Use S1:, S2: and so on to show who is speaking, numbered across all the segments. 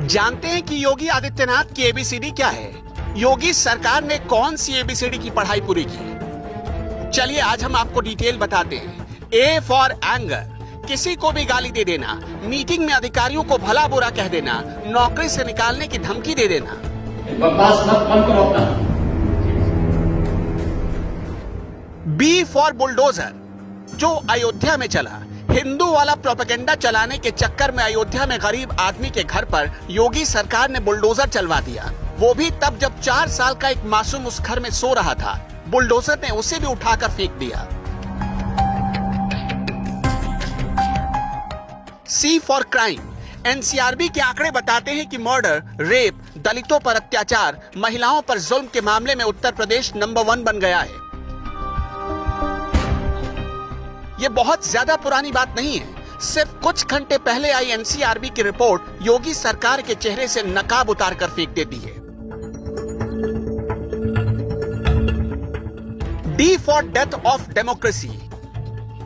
S1: जानते हैं कि योगी आदित्यनाथ की एबीसीडी क्या है? योगी सरकार ने कौन सी एबीसीडी की पढ़ाई पूरी की? चलिए आज हम आपको डिटेल बताते हैं। ए फॉर एंगर, किसी को भी गाली दे देना, मीटिंग में अधिकारियों को भला बुरा कह देना, नौकरी से निकालने की धमकी दे देना।
S2: बकवास मत बंद करो अपना।
S1: बी फॉर बुलडोजर, जो अयोध्या में चला। हिंदू वाला प्रोपेगेंडा चलाने के चक्कर में अयोध्या में गरीब आदमी के घर पर योगी सरकार ने बुलडोजर चलवा दिया, वो भी तब जब 4 साल का एक मासूम उस घर में सो रहा था। बुलडोजर ने उसे भी उठाकर फेंक दिया। सी फॉर क्राइम, एनसीआरबी के आंकड़े बताते हैं कि मर्डर, रेप, दलितों पर अत्याचार, महिलाओं पर जुल्म के मामले में उत्तर प्रदेश नंबर 1 बन गया है। ये बहुत ज्यादा पुरानी बात नहीं है, सिर्फ कुछ घंटे पहले आई एनसीआरबी की रिपोर्ट योगी सरकार के चेहरे से नकाब उतारकर फेंक देती है। D for death of democracy,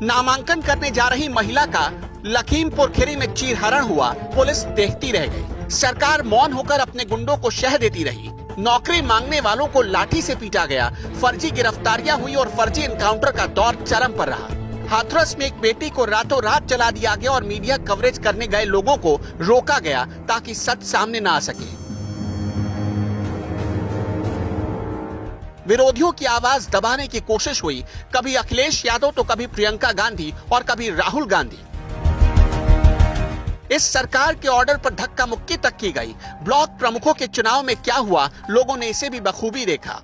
S1: नामांकन करने जा रही महिला का लखीमपुर खीरी में चीरहरण हुआ, पुलिस देखती रह गई। सरकार मौन होकर अपने गुंडों को शह देती रही। नौकरी मांगने वालों को लाठी से पीटा गया, फर्जी गिरफ्तारियां हुई और फर्जी एनकाउंटर का दौर चरम पर रहा। हाथरस में एक बेटी को रातों रात जला दिया गया और मीडिया कवरेज करने गए लोगों को रोका गया ताकि सच सामने ना आ सके। विरोधियों की आवाज दबाने की कोशिश हुई, कभी अखिलेश यादव तो कभी प्रियंका गांधी और कभी राहुल गांधी। इस सरकार के ऑर्डर पर धक्का मुक्की तक की गई। ब्लॉक प्रमुखों के चुनाव में क्या हुआ, लोगों ने इसे भी बखूबी देखा।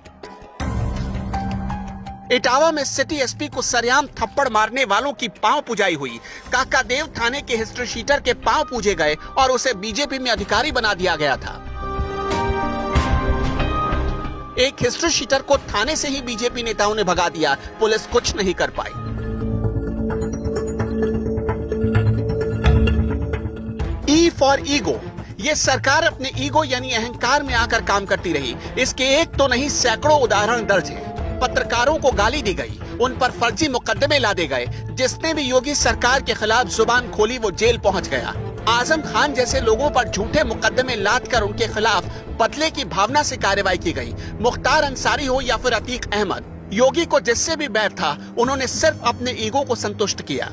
S1: इटावा में सिटी एसपी को सरेआम थप्पड़ मारने वालों की पांव पुजाई हुई। काकादेव थाने के हिस्ट्री शीटर के पांव पूजे गए और उसे बीजेपी में अधिकारी बना दिया गया था। एक हिस्ट्री शीटर को थाने से ही बीजेपी नेताओं ने भगा दिया, पुलिस कुछ नहीं कर पाई। ई फॉर ईगो, ये सरकार अपने ईगो यानी अहंकार में आकर काम करती रही। इसके एक तो नहीं सैकड़ों उदाहरण दर्ज हैं। पत्रकारों को गाली दी गई, उन पर फर्जी मुकदमे लादे गए। जिसने भी योगी सरकार के खिलाफ जुबान खोली वो जेल पहुंच गया। आजम खान जैसे लोगों पर झूठे मुकदमे लादकर उनके खिलाफ बदले की भावना से कार्रवाई की गई। मुख्तार अंसारी हो या फिर अतीक अहमद, योगी को जिससे भी बैर था उन्होंने सिर्फ अपने ईगो को संतुष्ट किया।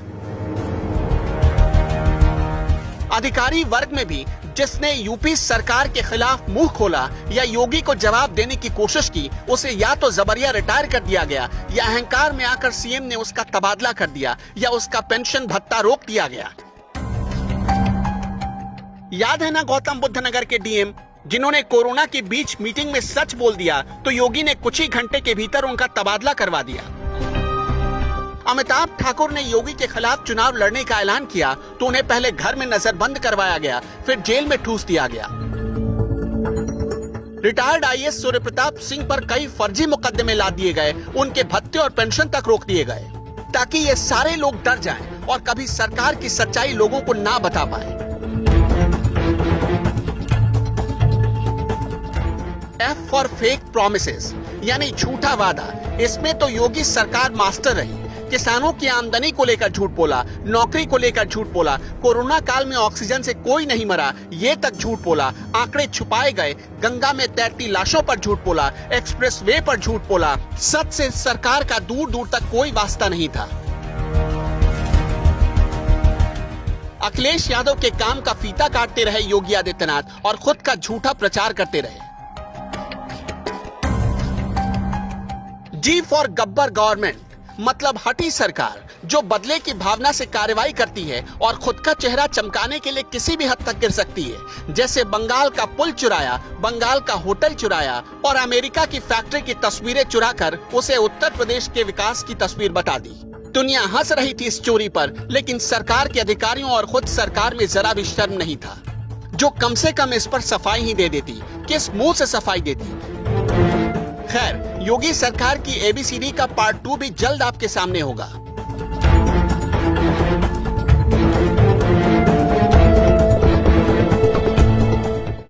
S1: अधिकारी वर्ग में भी जिसने यूपी सरकार के खिलाफ मुंह खोला या योगी को जवाब देने की कोशिश की, उसे या तो जबरिया रिटायर कर दिया गया या अहंकार में आकर सीएम ने उसका तबादला कर दिया या उसका पेंशन भत्ता रोक दिया गया। याद है ना गौतम बुद्ध नगर के डीएम जिन्होंने कोरोना के बीच मीटिंग में सच बोल दिया तो योगी ने कुछ ही घंटे के भीतर उनका तबादला करवा दिया। अमिताभ ठाकुर ने योगी के खिलाफ चुनाव लड़ने का ऐलान किया तो उन्हें पहले घर में नजरबंद करवाया गया, फिर जेल में ठूस दिया गया। रिटायर्ड आईएएस सूर्य प्रताप सिंह पर कई फर्जी मुकदमे ला दिए गए, उनके भत्ते और पेंशन तक रोक दिए गए ताकि ये सारे लोग डर जाएं और कभी सरकार की सच्चाई लोगों को ना बता पाए। एफ फॉर फेक प्रोमिसेस, यानी झूठा वादा। इसमें तो योगी सरकार मास्टर रही। किसानों की आमदनी को लेकर झूठ बोला, नौकरी को लेकर झूठ बोला, कोरोना काल में ऑक्सीजन से कोई नहीं मरा ये तक झूठ बोला, आंकड़े छुपाए गए, गंगा में तैरती लाशों पर झूठ बोला, एक्सप्रेस वे पर झूठ बोला। सच से सरकार का दूर दूर तक कोई वास्ता नहीं था। अखिलेश यादव के काम का फीता काटते रहे योगी आदित्यनाथ और खुद का झूठा प्रचार करते रहे। जी फॉर गब्बर गवर्नमेंट, मतलब हठी सरकार जो बदले की भावना से कार्रवाई करती है और खुद का चेहरा चमकाने के लिए किसी भी हद तक गिर सकती है। जैसे बंगाल का पुल चुराया, बंगाल का होटल चुराया और अमेरिका की फैक्ट्री की तस्वीरें चुराकर उसे उत्तर प्रदेश के विकास की तस्वीर बता दी। दुनिया हंस रही थी इस चोरी पर, लेकिन सरकार के अधिकारियों और खुद सरकार में जरा भी शर्म नहीं था, जो कम से कम इस पर सफाई ही दे देती। किस मुंह से सफाई देती? खैर, योगी सरकार की एबीसीडी का पार्ट 2 भी जल्द आपके सामने होगा।